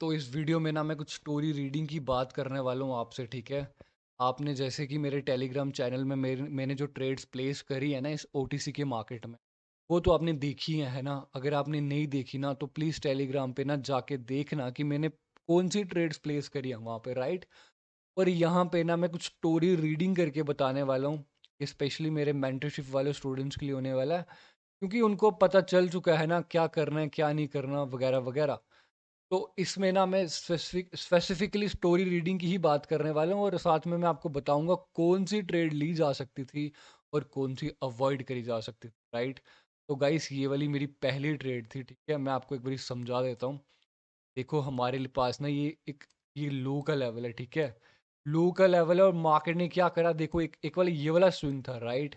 तो इस वीडियो में ना मैं कुछ स्टोरी रीडिंग की बात करने वाला हूँ आपसे, ठीक है? आपने जैसे कि मेरे टेलीग्राम चैनल में मैंने जो ट्रेड्स प्लेस करी है ना इस ओटीसी के मार्केट में, वो तो आपने देखी है ना? अगर आपने नहीं देखी ना तो प्लीज़ टेलीग्राम पे ना जाके देखना कि मैंने कौन सी ट्रेड्स प्लेस करी है वहाँ पे, राइट? और यहाँ पे ना मैं कुछ स्टोरी रीडिंग करके बताने वाला हूँ, स्पेशली मेरे मेंटरशिप वाले स्टूडेंट्स के लिए होने वाला है, क्योंकि उनको पता चल चुका है ना क्या करना है, क्या नहीं करना वगैरह, वगैरह। तो इसमें ना मैं स्पेसिफिकली स्टोरी रीडिंग की ही बात करने वाला हूँ और साथ में मैं आपको बताऊंगा कौन सी ट्रेड ली जा सकती थी और कौन सी अवॉइड करी जा सकती थी, राइट? तो गाइस ये वाली मेरी पहली ट्रेड थी, ठीक है? मैं आपको एक बार समझा देता हूँ। देखो हमारे पास ना ये लो का लेवल है, ठीक है? लो का लेवल है और मार्केट ने क्या करा, देखो एक एक वाला ये वाला स्विंग था, राइट?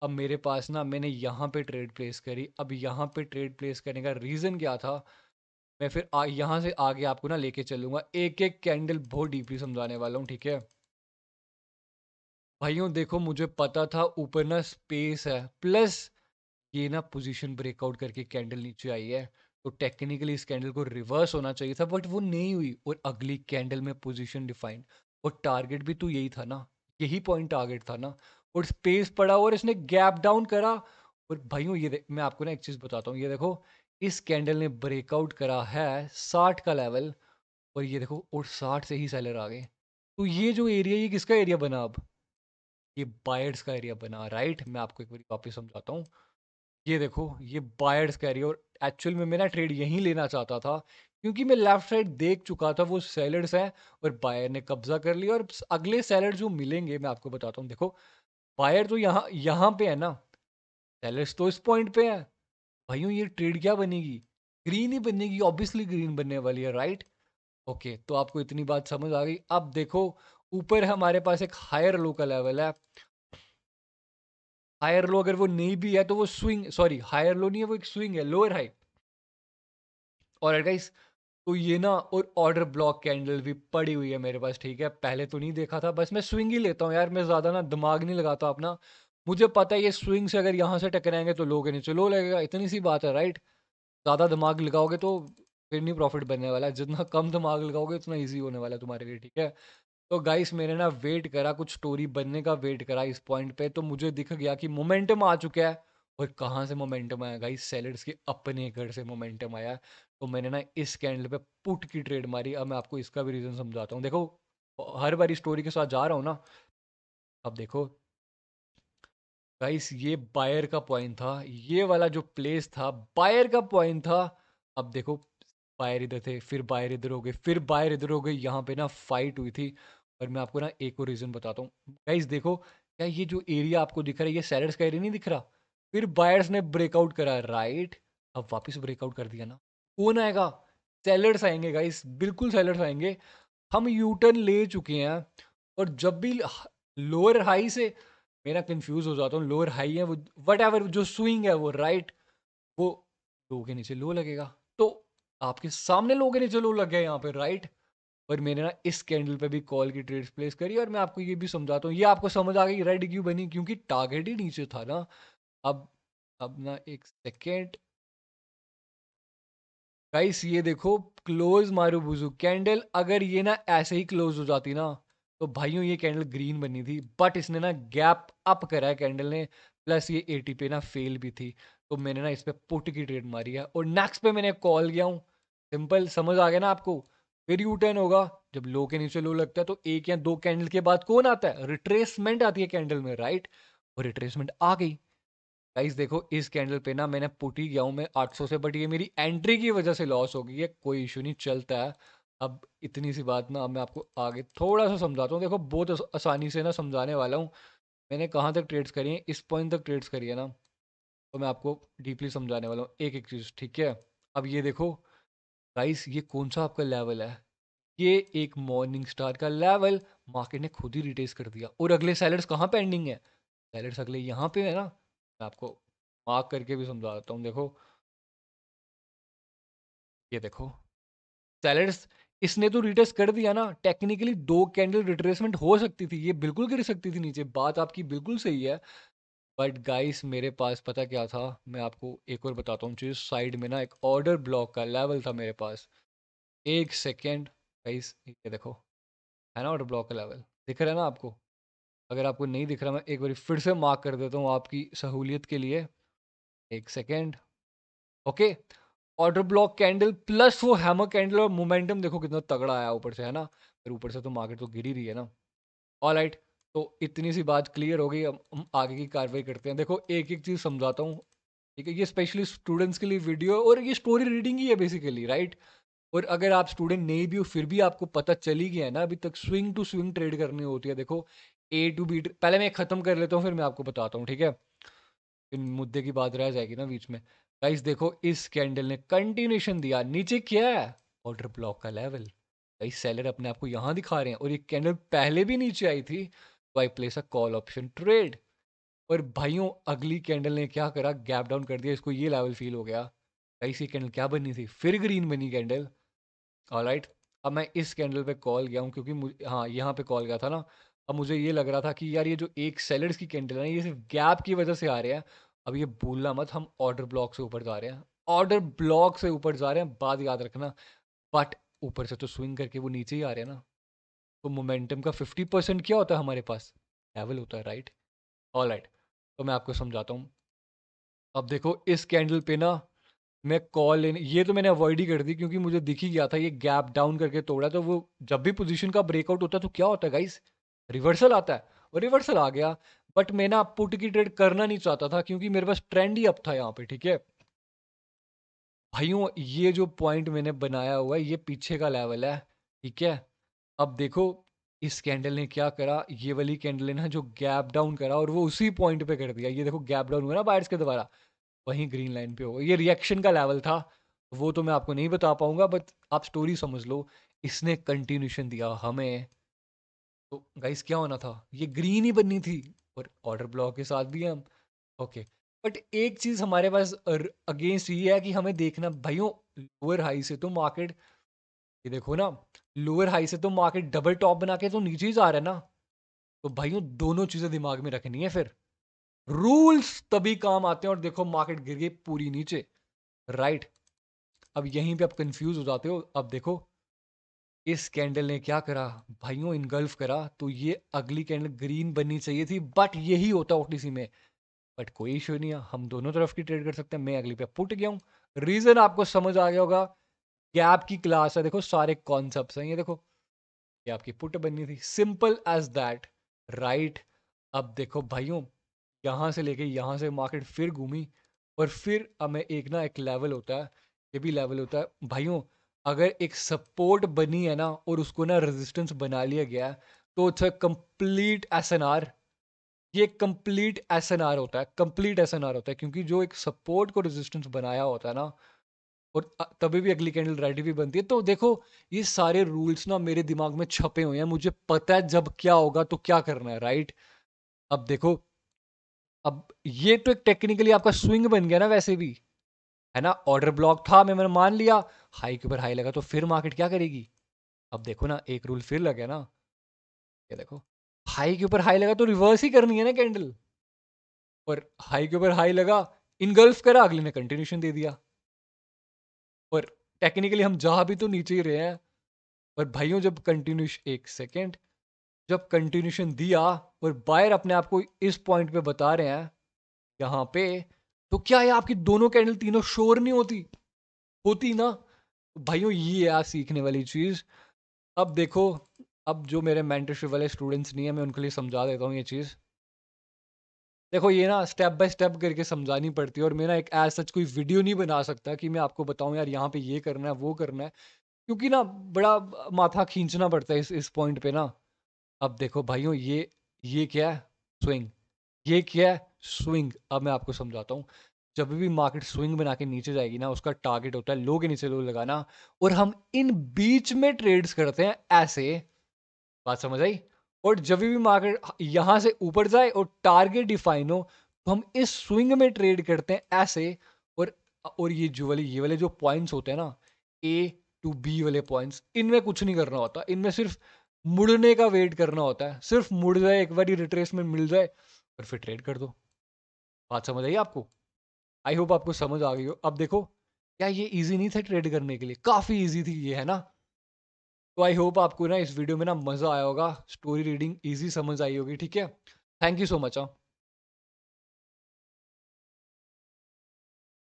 अब मेरे पास ना मैंने यहाँ पे ट्रेड प्लेस करी। अब यहाँ पे ट्रेड प्लेस करने का रीज़न क्या था, मैं फिर यहाँ से आगे आपको ना लेके चलूंगा, एक एक कैंडल बहुत डीपली समझाने वाला हूँ, ठीक है? भाइयों देखो मुझे पता था ऊपर ना स्पेस है, प्लस ये ना पोजीशन ब्रेकआउट करके कैंडल नीचे आई है, तो टेक्निकली इस कैंडल को रिवर्स होना चाहिए था, बट वो नहीं हुई और अगली कैंडल में पोजीशन डिफाइंड। और टारगेट भी तो यही था ना, यही पॉइंट टारगेट था ना। और स्पेस पड़ा और इसने गैप डाउन करा। और भाइयों मैं आपको ना एक चीज बताता हूँ, ये देखो इस कैंडल ने ब्रेकआउट करा है 60 का लेवल, और ये देखो और 60 से ही सेलर आ गए। तो ये जो एरिया, ये किसका एरिया बना? अब ये बायर्स का एरिया बना, राइट? मैं आपको एक बार वापस समझाता हूँ। ये देखो ये बायर्स का एरिया, और एक्चुअल में मेरा ट्रेड यहीं लेना चाहता था, क्योंकि मैं लेफ्ट साइड देख चुका था वो सेलर्स हैं और बायर ने कब्जा कर लिया। और अगले सेलर जो मिलेंगे मैं आपको बताता हूँ। देखो बायर तो यहाँ यहाँ पे है ना, सेलर्स तो इस पॉइंट पे है। भाइयों ये ट्रेड क्या बनेगी? ग्रीन ही बनेगी, ऑब्वियसली ग्रीन बनने वाली है, राइट? ओके, तो आपको इतनी बात समझ आ गई। अब देखो ऊपर हमारे पास एक हायर लो का लेवल है। हायर लो अगर वो नहीं भी है तो वो स्विंग, सॉरी हायर लो नहीं है, वो एक स्विंग है, लोअर हाई। और गाइस तो ये ना, और ऑर्डर ब्लॉक कैंडल भी पड़ी हुई है मेरे पास, ठीक है? पहले तो नहीं देखा था, बस मैं स्विंग ही लेता हूँ यार, मैं ज़्यादा ना दिमाग नहीं लगाता अपना। मुझे पता है ये स्विंग से अगर यहाँ से टकराएंगे तो लो के नीचे लो लगेगा, इतनी सी बात है, राइट? ज़्यादा दिमाग लगाओगे तो फिर नहीं प्रॉफिट बनने वाला है, जितना कम दिमाग लगाओगे उतना ईजी होने वाला है तुम्हारे लिए, ठीक है? तो गाइस मैंने ना वेट करा, कुछ स्टोरी बनने का वेट करा इस पॉइंट पे, तो मुझे दिख गया कि मोमेंटम आ चुका है। और कहाँ से मोमेंटम आया गाइस? सेलर्स के अपने घर से मोमेंटम आया। तो मैंने ना इस कैंडल पे पुट की ट्रेड मारी। अब मैं आपको इसका भी रीज़न समझाता हूँ। देखो हर बारी स्टोरी के साथ जा रहा हूँ ना। अब देखो गाइस ये बायर का पॉइंट था, ये वाला जो प्लेस था बायर का पॉइंट था। अब देखो बायर इधर थे, फिर बायर इधर हो गए, फिर बायर इधर हो गए, यहाँ पे ना फाइट हुई थी। और मैं आपको ना एक और रीजन बताता हूँ। गाइस देखो क्या ये जो एरिया आपको दिख रहा है, ये सेलर्स का एरिया नहीं दिख रहा? फिर बायर्स ने ब्रेकआउट करा, राइट? अब वापस ब्रेकआउट कर दिया ना, कौन आएगा? सेलर्स आएंगे गाइस, बिल्कुल सेलर्स आएंगे। हम यू टर्न ले चुके हैं। और जब भी लोअर हाई से, मेरा कंफ्यूज हो जाता हूँ, लोअर हाई है वो, वट एवर जो स्विंग है वो, राइट? वो लो के नीचे लो लगेगा। तो आपके सामने लो के नीचे लो लग गया यहाँ पे, राइट? और मैंने ना इस कैंडल पे भी कॉल की ट्रेड्स प्लेस करी, और मैं आपको ये भी समझाता हूँ, ये आपको समझ आ गई रेड क्यों बनी, क्योंकि टारगेट ही नीचे था ना। अब अब ना एक सेकेंड गाइस, ये देखो क्लोज मारू बुजू कैंडल, अगर ये ना ऐसे ही क्लोज हो जाती ना तो भाइयों ये कैंडल ग्रीन बनी थी, बट इसने ना गैप अप करा है कैंडल ने, प्लस ये 80 पे ना फेल भी थी। तो मैंने ना इस पे पुट की ट्रेड मारी है और नेक्स्ट पे मैंने कॉल किया हूँ। सिंपल, समझ आ गया ना आपको? फिर यू टर्न होगा, जब लो के नीचे लो लगता है तो एक या दो कैंडल के बाद कौन आता है? रिट्रेसमेंट आती है कैंडल में, राइट? और रिट्रेसमेंट आ गई। गाइस देखो इस कैंडल पे ना मैंने पुट ही गया हूँ मैं 800 से, बट ये मेरी एंट्री की वजह से लॉस हो गई है, कोई इशू नहीं, चलता है। अब इतनी सी बात ना, अब मैं आपको आगे थोड़ा सा समझाता हूँ। देखो बहुत आसानी से ना समझाने वाला हूँ। मैंने कहाँ तक ट्रेड्स करी है, इस पॉइंट तक ट्रेड्स करी है ना, तो मैं आपको डीपली समझाने वाला हूँ एक एक चीज़, ठीक है? अब ये देखो गाइस, ये कौन सा आपका लेवल है? ये एक मॉर्निंग स्टार का लेवल मार्केट ने खुद ही रिटेस कर दिया, और अगले सेलर्स कहाँ पेंडिंग है? सेलर्स अगले यहाँ पे है ना। मैं आपको मार्क करके भी समझा देता हूँ। देखो ये देखो सेलर्स, इसने तो रिटेस कर दिया ना, टेक्निकली दो कैंडल रिट्रेसमेंट हो सकती थी, ये बिल्कुल गिर सकती थी नीचे, बात आपकी बिल्कुल सही है। बट गाइस मेरे पास पता क्या था, मैं आपको एक और बताता हूँ चीज़। साइड में ना एक ऑर्डर ब्लॉक का लेवल था मेरे पास, एक सेकेंड गाइस, ये देखो है ना ऑर्डर ब्लॉक का लेवल दिख रहा है ना आपको? अगर आपको नहीं दिख रहा, मैं एक बार फिर से मार्क कर देता हूँ आपकी सहूलियत के लिए। एक second. Okay, order block candle plus वो हैमर कैंडल और मोमेंटम देखो कितना तगड़ा आया ऊपर से, है ना? फिर ऊपर से तो मार्केट तो गिर ही रही है ना। ऑलराइट, तो इतनी सी बात क्लियर हो गई, अब हम आगे की कार्रवाई करते हैं। देखो एक एक चीज़ समझाता हूँ, ठीक है? ये स्पेशली स्टूडेंट्स के लिए वीडियो, और ये स्टोरी रीडिंग ही है बेसिकली, राइट? और अगर आप स्टूडेंट नहीं भी हो फिर भी आपको पता चल ही गया है ना अभी तक, स्विंग टू स्विंग ट्रेड करनी होती है। देखो ए टू बी, पहले मैं ख़त्म कर लेता हूँ फिर मैं आपको बताता हूँ, ठीक है? इन मुद्दे की बात रह जाएगी ना बीच में। गाइस देखो, इस कैंडल ने कंटिन्यूशन दिया, नीचे क्या है? ऑर्डर ब्लॉक का लेवल। गाइस सेलर अपने आप को यहाँ दिखा रहे हैं, और ये कैंडल पहले भी नीचे आई थी, तो I place a call option trade. और भाइयों अगली कैंडल ने क्या करा? गैप डाउन कर दिया, इसको ये लेवल फील हो गया। गाइस ये कैंडल क्या बनी थी? फिर ग्रीन बनी कैंडल। ऑलराइट, अब मैं इस कैंडल पे कॉल गया हूँ क्योंकि मुझे, हाँ यहाँ पे कॉल गया था ना। अब मुझे ये लग रहा था कि यार ये जो एक सेलर्स की कैंडल है ना, ये सिर्फ गैप की वजह से आ रहे हैं। अब ये भूलना मत, हम ऑर्डर ब्लॉक से ऊपर जा रहे हैं, ऑर्डर ब्लॉक से ऊपर जा रहे हैं, बात याद रखना। बट ऊपर से तो स्विंग करके वो नीचे ही आ रहे हैं ना। तो मोमेंटम का 50% क्या होता है हमारे पास? लेवल होता है, राइट? ऑलराइट, तो मैं आपको समझाता हूँ। अब देखो इस कैंडल पे ना, मैं कॉल लेने, ये तो मैंने अवॉइड ही कर दी क्योंकि मुझे दिख ही गया था ये गैप डाउन करके तोड़ा। तो वो जब भी पोजीशन का ब्रेकआउट होता है तो क्या होता है गाइस? रिवर्सल आता है, और रिवर्सल आ गया। बट मैं ना पुट की ट्रेड करना नहीं चाहता था क्योंकि मेरे पास ट्रेंड ही अप था यहाँ पे, ठीक है भाइयों? ये जो पॉइंट मैंने बनाया हुआ है ये पीछे का लेवल है, ठीक है? अब देखो इस कैंडल ने क्या करा, ये वाली कैंडल ने ना जो गैप डाउन करा और वो उसी पॉइंट पे कर दिया। ये देखो गैप डाउन हुआ ना बायर्स के द्वारा, वहीं ग्रीन लाइन पे होगा। ये रिएक्शन का लेवल था, वो तो मैं आपको नहीं बता पाऊंगा, बट आप स्टोरी समझ लो। इसने कंटिन्यूशन दिया हमें, तो गाइस क्या होना था? ये ग्रीन ही बननी थी, और ऑर्डर ब्लॉक के साथ भी हम ओके। बट एक चीज हमारे पास अगेंस्ट ये है कि हमें देखना भाइयों, लोअर हाई से तो मार्केट, ये देखो ना, लोअर हाई से तो मार्केट डबल टॉप बना के तो नीचे ही जा रहा है ना। तो भाइयों दोनों चीजें दिमाग में रखनी है, फिर रूल्स तभी काम आते हैं। और देखो मार्केट गिर गई पूरी नीचे, राइट? अब यहीं पे आप कंफ्यूज हो जाते हो। अब देखो इस कैंडल ने क्या करा भाइयों, इनगल्फ करा, तो ये अगली कैंडल ग्रीन बननी चाहिए थी, बट यही होता ओटीसी में। बट कोई इशू नहीं है, हम दोनों तरफ की ट्रेड कर सकते हैं। मैं अगली पे पुट गया हूँ, रीजन आपको समझ आ गया होगा। गैप की क्लास है, देखो सारे कॉन्सेप्ट्स हैं, ये देखो ये आपकी पुट बननी थी, सिंपल एज दैट, राइट? अब देखो भाइयों, यहाँ से लेके यहाँ से मार्केट फिर घूमी, और फिर अब मैं एक ना एक लेवल होता है, ये भी लेवल होता है भाइयों। अगर एक सपोर्ट बनी है ना और उसको ना रेजिस्टेंस बना लिया गया है, तो इट्स कंप्लीट एसएनआर। ये कंप्लीट एसएनआर होता है, कंप्लीट एसएनआर होता है, क्योंकि जो एक सपोर्ट को रेजिस्टेंस बनाया होता है ना, और तभी भी अगली कैंडल रेडी भी बनती है। तो देखो ये सारे रूल्स ना मेरे दिमाग में छपे हुए हैं, मुझे पता है जब क्या होगा तो क्या करना है, राइट? अब देखो, अब ये तो एक टेक्निकली आपका स्विंग बन गया ना वैसे भी, है ना? ऑर्डर ब्लॉक था, मैंने मान लिया, हाई के ऊपर हाई लगा तो फिर मार्केट क्या करेगी? अब देखो ना एक रूल फिर लग गया ना, ये देखो हाई के ऊपर हाई लगा तो रिवर्स ही करनी है ना कैंडल, और हाई के ऊपर हाई लगा, इनगल्फ करा, अगले ने कंटिन्यूशन दे दिया, और टेक्निकली हम जा भी तो नीचे ही रहे हैं। और भाइयों जब कंटिन्यूशन, एक सेकेंड, जब कंटिन्यूशन दिया और बायर अपने आप को इस पॉइंट पे बता रहे हैं यहाँ पे, तो क्या ये आपकी दोनों कैंडल तीनों श्योर नहीं होती? होती ना। तो भाइयों ये है सीखने वाली चीज। अब देखो, अब जो मेरे मेंटरशिप वाले स्टूडेंट्स नहीं है, मैं उनके लिए समझा देता हूँ ये चीज। देखो ये ना स्टेप बाय स्टेप करके समझानी पड़ती है, और मैं ना एक एज सच कोई वीडियो नहीं बना सकता कि मैं आपको बताऊं यार यहाँ पे ये करना है वो करना है, क्योंकि ना बड़ा माथा खींचना पड़ता है इस पॉइंट पे ना। अब देखो भाइयों, ये क्या है? स्विंग। ये क्या है? स्विंग। अब मैं आपको समझाता हूँ। जब भी मार्केट स्विंग बना के नीचे जाएगी ना, उसका टारगेट होता है लो के नीचे लो लगाना, और हम इन बीच में ट्रेड्स करते हैं ऐसे। बात समझ आई? और जब भी मार्केट यहां से ऊपर जाए और टारगेट डिफाइन हो, तो हम इस स्विंग में ट्रेड करते हैं ऐसे। और ये वाले जो पॉइंट्स होते हैं ना, ए टू बी वाले पॉइंट्स, इनमें कुछ नहीं करना होता, इनमें सिर्फ मुड़ने का वेट करना होता है। सिर्फ मुड़ जाए, एक बार रिट्रेसमेंट मिल जाए, और फिर ट्रेड कर दो। बात समझ आई आपको? आई होप आपको समझ आ गई हो। अब देखो, क्या ये इजी नहीं था ट्रेड करने के लिए? काफी इजी थी ये, है ना? तो आई होप आपको ना इस वीडियो में ना मज़ा आया होगा, स्टोरी रीडिंग ईज़ी समझ आई होगी, ठीक है? थैंक यू सो मच हाँ।